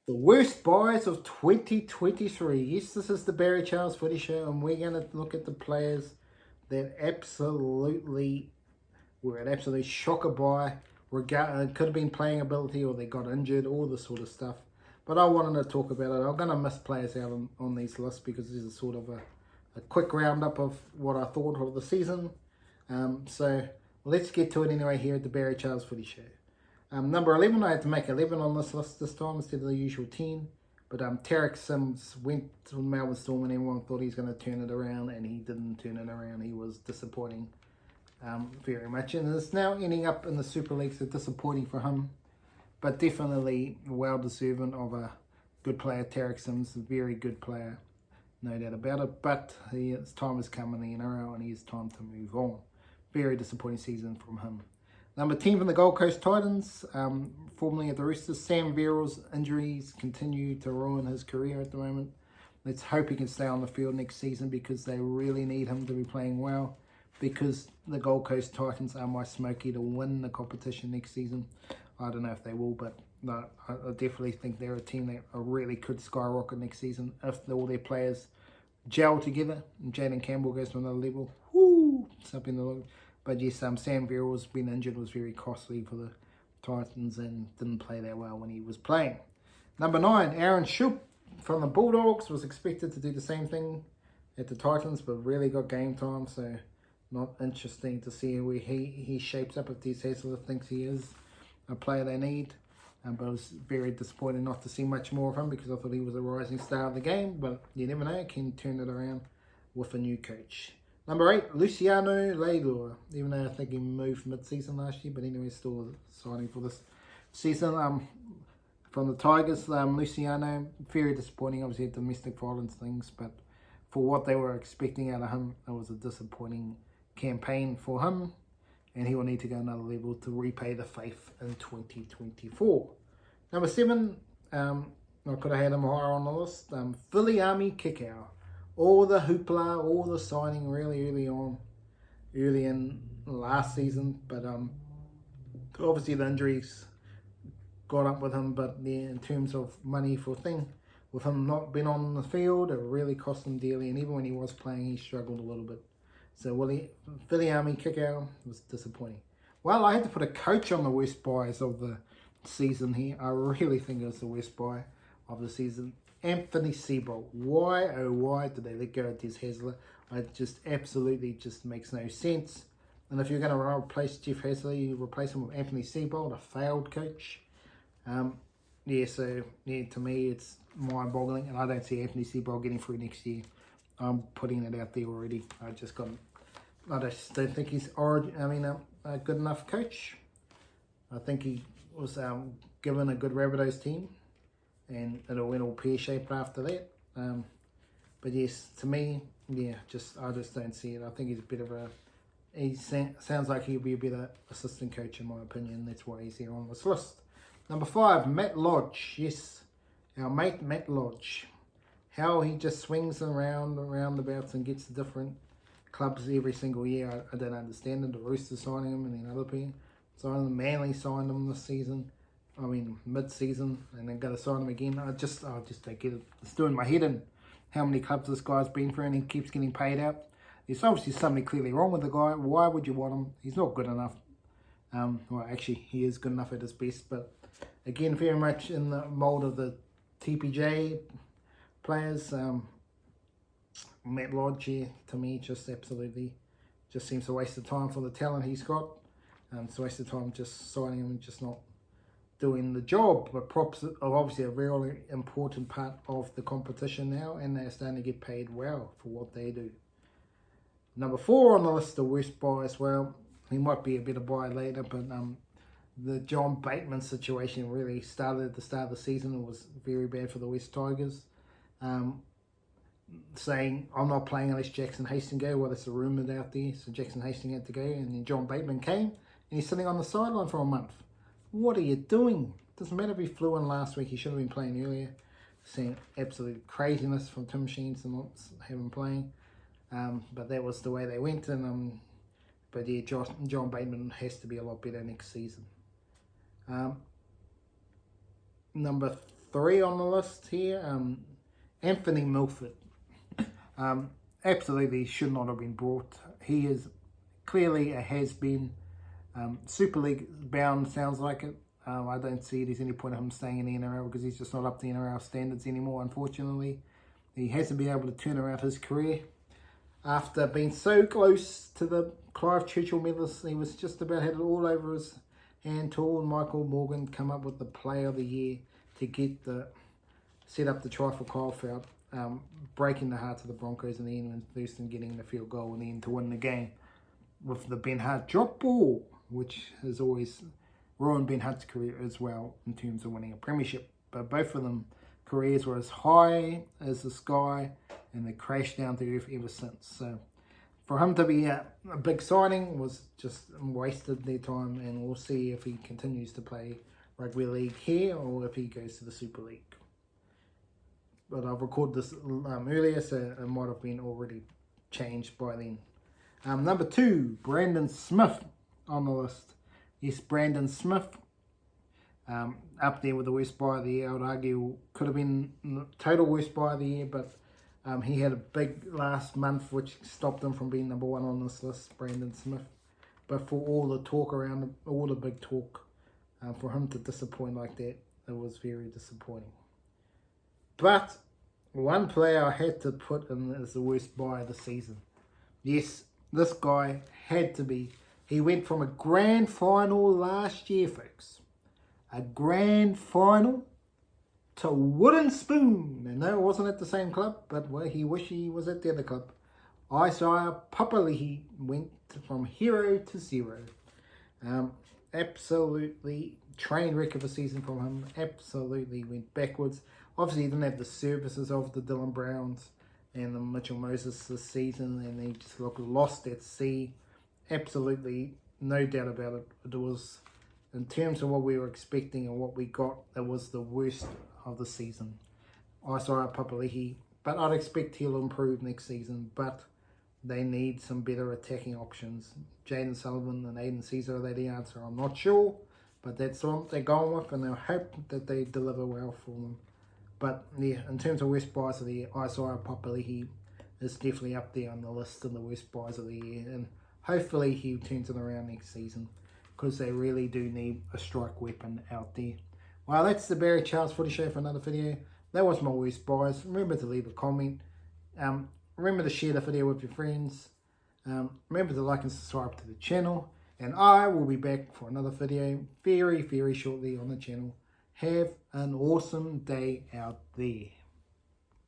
The worst buys of 2023. Yes, this is the Barry Charles Footy Show, and we're going to look at the players that absolutely were an absolute shocker buy. It could have been playing ability, or they got injured, all this sort of stuff. But I wanted to talk about it. I'm going to miss players out on these lists because this is sort of a quick roundup of what I thought of the season. So let's get to it anyway here at the Barry Charles Footy Show. Number 11, I had to make 11 on this list this time instead of the usual 10. But Tariq Sims went to Melbourne Storm and everyone thought he was going to turn it around, and he didn't turn it around. He was disappointing very much. And it's now ending up in the Super League, so disappointing for him. But definitely well-deserving of a good player. Tariq Sims, a very good player, no doubt about it. But his time has come in the NRL and he's time to move on. Very disappointing season from him. Number 10 from the Gold Coast Titans, formerly at the Roosters. Sam Verrill's injuries continue to ruin his career at the moment. Let's hope he can stay on the field next season because they really need him to be playing well, because the Gold Coast Titans are my smoky to win the competition next season. I don't know if they will, but no, I definitely think they're a team that really could skyrocket next season if all their players gel together and Jayden Campbell goes to another level. Woo! Something to look. But yes, Sam Verrill's been injured, was very costly for the Titans and didn't play that well when he was playing. Number 9, Aaron Schoupp from the Bulldogs was expected to do the same thing at the Titans, but really got game time, so not interesting to see where he shapes up if Des Hasler thinks he is a player they need. But I was very disappointed not to see much more of him because I thought he was a rising star of the game, but you never know, can turn it around with a new coach. Number 8, Luciano Leilua, even though I think he moved mid-season last year, but anyway, still signing for this season. From the Tigers, Luciano, very disappointing, obviously domestic violence things, but for what they were expecting out of him, it was a disappointing campaign for him, and he will need to go another level to repay the faith in 2024. Number 7, I could have had him higher on the list, Viliami Kikau. All the hoopla, all the signing really early in last season, but obviously the injuries got up with him, but yeah, in terms of money for with him not being on the field, it really cost him dearly, and even when he was playing, he struggled a little bit. So Viliami Kikau was disappointing. Well, I had to put a coach on the worst buys of the season here. I really think it was the worst buy of the season. Anthony Seibold. Why, oh why did they let go of Des Hasler? It just absolutely just makes no sense. And if you're going to replace Jeff Hasler, you replace him with Anthony Seibold, a failed coach. To me it's mind-boggling, and I don't see Anthony Seibold getting through next year. I'm putting it out there already. I just don't think he's a good enough coach. I think he was given a good Rabbitohs team, and it went all pear-shaped after that. But yes, to me, I just don't see it. I think he's a bit of he sounds like he'll be a better assistant coach in my opinion. That's why he's here on this list. Number 5, Matt Lodge. Yes, our mate Matt Lodge. How he just swings around the roundabouts and gets different clubs every single year. I don't understand it. The Roosters signing him, and then other people signing him. Manly signed him this season. Mid-season, and then got to sign him again. I just don't get it. It's doing my head in how many clubs this guy's been through, and he keeps getting paid out. There's obviously something clearly wrong with the guy. Why would you want him? He's not good enough. Well, actually, he is good enough at his best, but again, very much in the mold of the TPJ players. Matt Lodge here, to me, just absolutely just seems a waste of time for the talent he's got. It's a waste of time just signing him and just not doing the job. But props are obviously a really important part of the competition now, and they're starting to get paid well for what they do. Number 4 on the list, the worst buy as well. He might be a better buy later, but the John Bateman situation really started at the start of the season. It was very bad for the West Tigers. Saying, I'm not playing unless Jackson Hastings go. Well, that's a rumour out there. So Jackson Hastings had to go, and then John Bateman came, and he's sitting on the sideline for a month. What are you doing? Doesn't matter if he flew in last week. He should have been playing earlier. Seeing absolute craziness from Tim Sheens to not have him playing. But that was the way they went. And but yeah, John Bateman has to be a lot better next season. Number 3 on the list here. Anthony Milford. Absolutely should not have been brought. He is clearly a has-been. Super League bound, sounds like it. I don't see there's any point of him staying in the NRL because he's just not up to NRL standards anymore, unfortunately. He hasn't been able to turn around his career. After being so close to the Clive Churchill medalist, he was just about had it all over his hand. Tall and Michael Morgan come up with the Player of the Year to get set up the try for Kyle Feldt, breaking the hearts of the Broncos in the end, and Thurston getting the field goal in the end to win the game with the Ben Hunt drop ball, which has always ruined Ben Hunt's career as well in terms of winning a premiership. But both of them careers were as high as the sky, and they crashed down to earth ever since. So for him to be a big signing was just wasted their time, and we'll see if he continues to play rugby league here or if he goes to the Super League. But I've recorded this earlier, so it might have been already changed by then. Number 2, Brandon Smith on the list. Yes, Brandon Smith, up there with the worst buy of the year. I would argue could have been the total worst buy of the year, but he had a big last month which stopped him from being number 1 on this list, Brandon Smith. But for all the talk around him, all the big talk, for him to disappoint like that, it was very disappointing. But one player I had to put in as the worst buy of the season. Yes, this guy had to be. He went from a grand final last year, folks. A grand final to wooden spoon. And no, it wasn't at the same club, but well, he wished he was at the other club. Isaiah Papali'i went from hero to zero. Absolutely train wreck of a season from him. Absolutely went backwards. Obviously, he didn't have the services of the Dylan Browns and the Mitchell Moses this season, and he just looked lost at sea. Absolutely, no doubt about it. It was, in terms of what we were expecting and what we got, it was the worst of the season. Isaiah Papali'i, but I'd expect he'll improve next season, but they need some better attacking options. Jaden Sullivan and Aiden Caesar are the answer. I'm not sure, but that's what they're going with, and they'll hope that they deliver well for them. But yeah, in terms of worst buys of the year, Isaiah Papali'i is definitely up there on the list of the worst buys of the year, and hopefully he turns it around next season, because they really do need a strike weapon out there. Well, that's the Barry Charles Footy Show for another video. That was my worst buys. Remember to leave a comment. Remember to share the video with your friends. Remember to like and subscribe to the channel. And I will be back for another video very, very shortly on the channel. Have an awesome day out there.